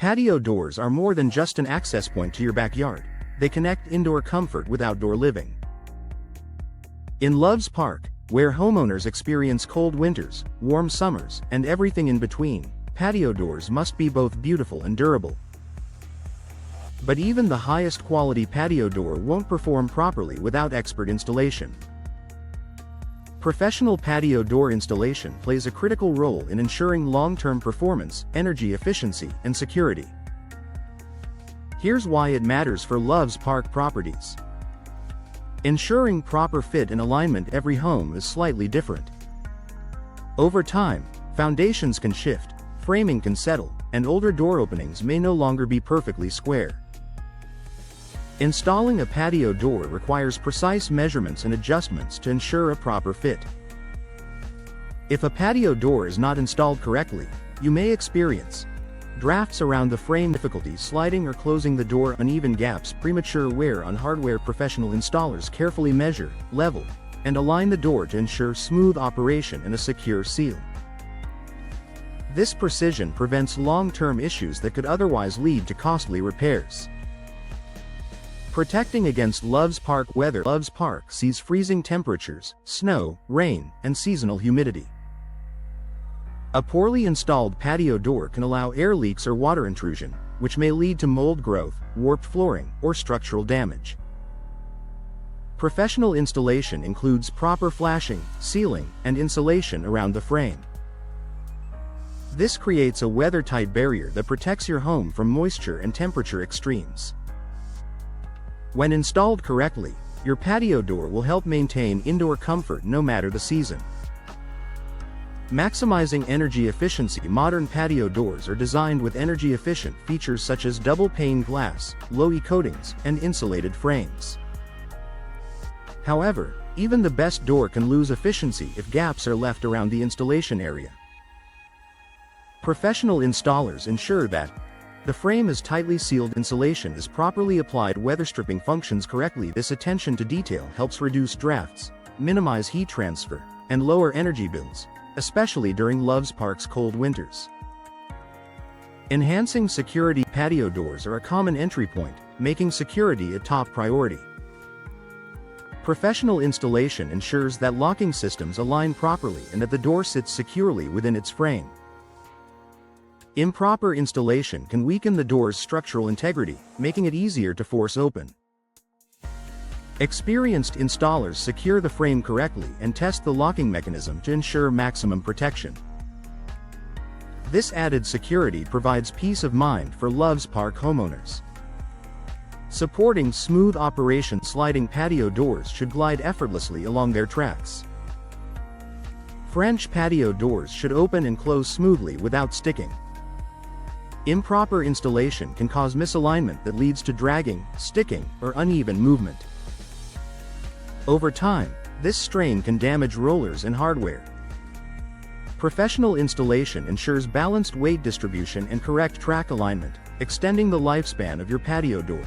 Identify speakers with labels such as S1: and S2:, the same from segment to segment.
S1: Patio doors are more than just an access point to your backyard. They connect indoor comfort with outdoor living. In Loves Park, where homeowners experience cold winters, warm summers, and everything in between, patio doors must be both beautiful and durable. But even the highest quality patio door won't perform properly without expert installation. Professional patio door installation plays a critical role in ensuring long-term performance, energy efficiency, and security. Here's why it matters for Loves Park properties. Ensuring proper fit and alignment. Every home is slightly different. Over time, foundations can shift, framing can settle, and older door openings may no longer be perfectly square. Installing a patio door requires precise measurements and adjustments to ensure a proper fit. If a patio door is not installed correctly, you may experience drafts around the frame, difficulty sliding or closing the door, uneven gaps, premature wear on hardware. Professional installers carefully measure, level, and align the door to ensure smooth operation and a secure seal. This precision prevents long-term issues that could otherwise lead to costly repairs. Protecting against Loves Park weather. Loves Park sees freezing temperatures, snow, rain, and seasonal humidity. A poorly installed patio door can allow air leaks or water intrusion, which may lead to mold growth, warped flooring, or structural damage. Professional installation includes proper flashing, sealing, and insulation around the frame. This creates a weather-tight barrier that protects your home from moisture and temperature extremes. When installed correctly, your patio door will help maintain indoor comfort no matter the season. Maximizing energy efficiency. Modern patio doors are designed with energy-efficient features such as double-pane glass, low-E coatings, and insulated frames. However, even the best door can lose efficiency if gaps are left around the installation area. Professional installers ensure that the frame is tightly sealed, insulation is properly applied, weather stripping functions correctly. This attention to detail helps reduce drafts, minimize heat transfer, and lower energy bills, especially during Loves Park's cold winters. Enhancing security. Patio doors are a common entry point, making security a top priority. Professional installation ensures that locking systems align properly and that the door sits securely within its frame. Improper installation can weaken the door's structural integrity, making it easier to force open. Experienced installers secure the frame correctly and test the locking mechanism to ensure maximum protection. This added security provides peace of mind for Loves Park homeowners. Supporting smooth operation. Sliding patio doors should glide effortlessly along their tracks. French patio doors should open and close smoothly without sticking. Improper installation can cause misalignment that leads to dragging, sticking, or uneven movement. Over time, this strain can damage rollers and hardware. Professional installation ensures balanced weight distribution and correct track alignment, extending the lifespan of your patio door.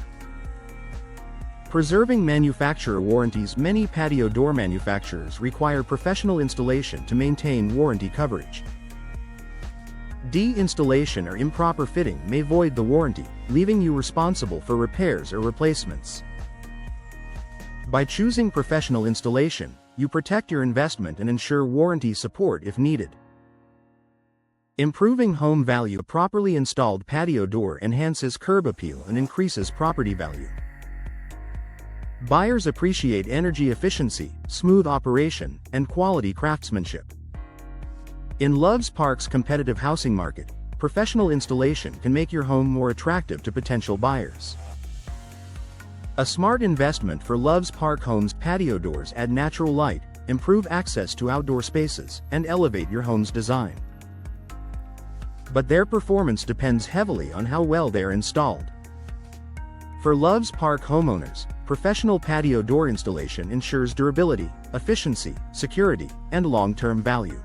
S1: Preserving manufacturer warranties. Many patio door manufacturers require professional installation to maintain warranty coverage. De-installation or improper fitting may void the warranty, leaving you responsible for repairs or replacements. By choosing professional installation, you protect your investment and ensure warranty support if needed. Improving home value. A properly installed patio door enhances curb appeal and increases property value. Buyers appreciate energy efficiency, smooth operation, and quality craftsmanship. In Loves Park's competitive housing market, professional installation can make your home more attractive to potential buyers. A smart investment for Loves Park homes. Patio doors add natural light, improve access to outdoor spaces, and elevate your home's design. But their performance depends heavily on how well they are installed. For Loves Park homeowners, professional patio door installation ensures durability, efficiency, security, and long-term value.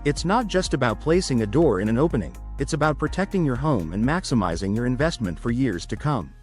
S1: It's not just about placing a door in an opening, it's about protecting your home and maximizing your investment for years to come.